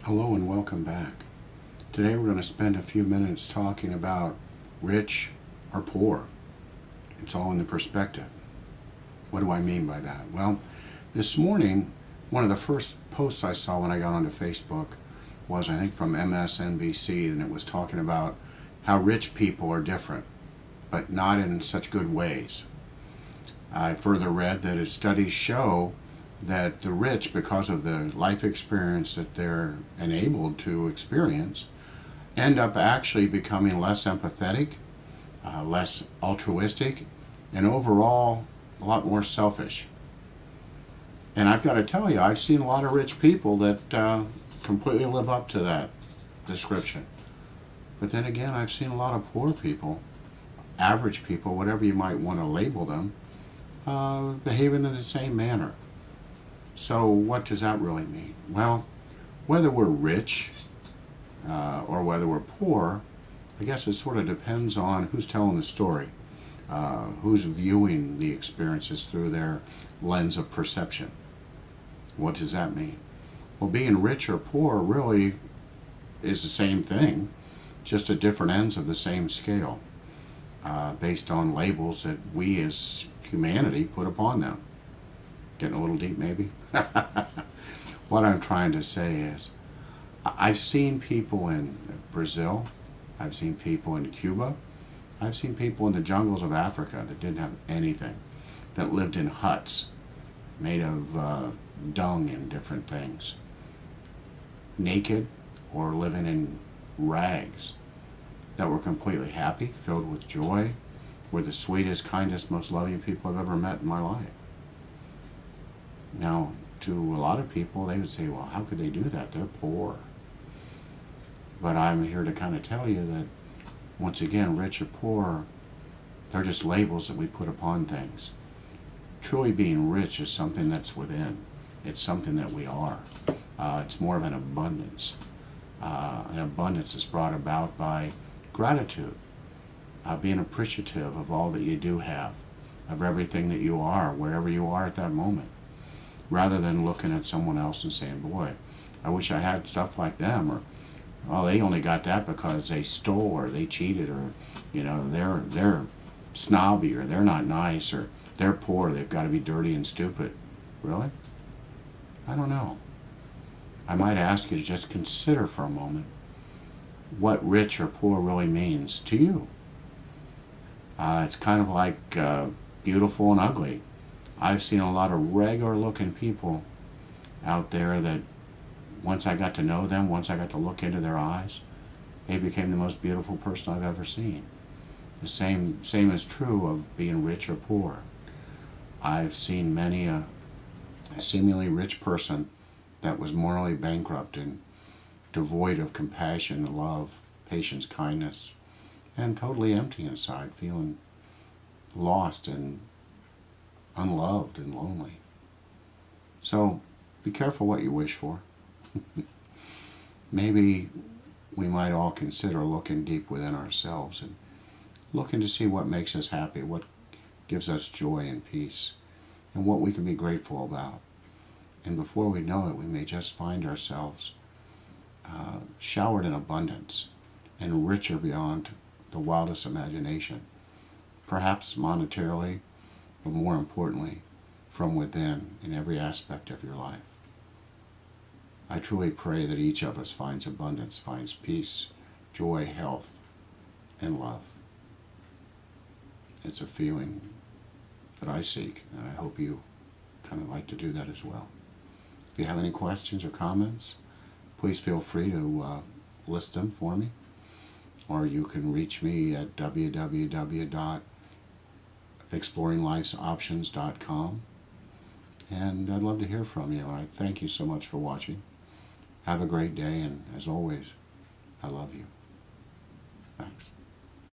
Hello and welcome back. Today we're going to spend a few minutes talking about rich or poor. It's all in the perspective. What do I mean by that? Well, this morning, one of the first posts I saw when I got onto Facebook was, I think, from MSNBC, and it was talking about how rich people are different, but not in such good ways. I further read that studies show that the rich, because of the life experience that they're enabled to experience, end up actually becoming less empathetic, less altruistic, and overall a lot more selfish. And I've got to tell you, I've seen a lot of rich people that completely live up to that description. But then again, I've seen a lot of poor people, average people, whatever you might want to label them, behaving in the same manner. So what does that really mean? Well, whether we're rich or whether we're poor, I guess it sort of depends on who's telling the story, who's viewing the experiences through their lens of perception. What does that mean? Well, being rich or poor really is the same thing, just at different ends of the same scale, based on labels that we as humanity put upon them. Getting a little deep, maybe? What I'm trying to say is, I've seen people in Brazil, I've seen people in Cuba, I've seen people in the jungles of Africa that didn't have anything, that lived in huts made of dung and different things, naked or living in rags, that were completely happy, filled with joy, were the sweetest, kindest, most loving people I've ever met in my life. Now, to a lot of people, they would say, well, how could they do that? They're poor. But I'm here to kind of tell you that, once again, rich or poor, they're just labels that we put upon things. Truly being rich is something that's within. It's something that we are. It's more of an abundance. An abundance is brought about by gratitude, being appreciative of all that you do have, of everything that you are, wherever you are at that moment, rather than looking at someone else and saying, boy, I wish I had stuff like them, or, well, they only got that because they stole or they cheated, or, you know, they're snobby, or they're not nice, or they're poor, they've got to be dirty and stupid. Really? I don't know. I might ask you to just consider for a moment what rich or poor really means to you. It's kind of like beautiful and ugly. I've seen a lot of regular looking people out there that once I got to know them, once I got to look into their eyes, they became the most beautiful person I've ever seen. The same is true of being rich or poor. I've seen many a seemingly rich person that was morally bankrupt and devoid of compassion, love, patience, kindness, and totally empty inside, feeling lost and unloved and lonely. So be careful what you wish for. Maybe we might all consider looking deep within ourselves and looking to see what makes us happy, what gives us joy and peace, and what we can be grateful about. And before we know it, we may just find ourselves showered in abundance and richer beyond the wildest imagination, perhaps monetarily, but more importantly, from within in every aspect of your life. I truly pray that each of us finds abundance, finds peace, joy, health, and love. It's a feeling that I seek, and I hope you kind of like to do that as well. If you have any questions or comments, please feel free to list them for me, or you can reach me at www.exploringlifesoptions.com, and I'd love to hear from you. I thank you so much for watching. Have a great day, and as always, I love you. Thanks.